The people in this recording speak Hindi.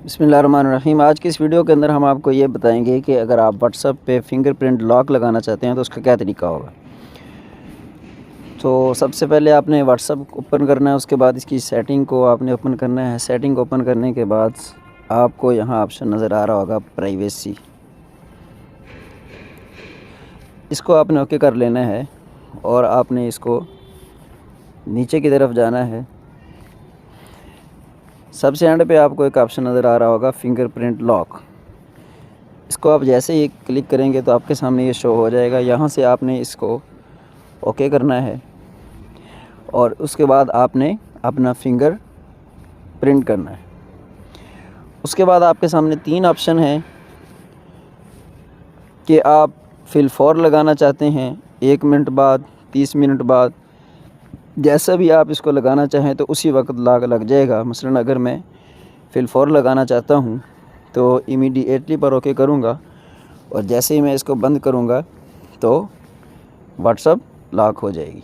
बिस्मिल्लाहिर्रहमानिर्रहीम। आज की इस वीडियो के अंदर हम आपको ये बताएंगे कि अगर आप व्हाट्सएप पे फिंगरप्रिंट लॉक लगाना चाहते हैं तो उसका क्या तरीका होगा। तो सबसे पहले आपने व्हाट्सएप ओपन करना है, उसके बाद इसकी सेटिंग को आपने ओपन करना है। सेटिंग ओपन करने के बाद आपको यहाँ ऑप्शन नज़र आ रहा होगा प्राइवेसी, इसको आपने ओके कर लेना है और आपने इसको नीचे की तरफ जाना है। सबसे एंड पे आपको एक ऑप्शन नज़र आ रहा होगा फिंगरप्रिंट लॉक, इसको आप जैसे ही क्लिक करेंगे तो आपके सामने ये शो हो जाएगा। यहाँ से आपने इसको ओके करना है और उसके बाद आपने अपना फिंगर प्रिंट करना है। उसके बाद आपके सामने 3 ऑप्शन हैं कि आप फिल फॉर लगाना चाहते हैं 1 मिनट बाद, 30 मिनट बाद, जैसा भी आप इसको लगाना चाहें तो उसी वक्त लग जाएगा। मसलन अगर मैं फिल फॉर लगाना चाहता हूं तो इमीडिएटली पर ओके करूंगा और जैसे ही मैं इसको बंद करूंगा तो व्हाट्सएप लॉक हो जाएगी।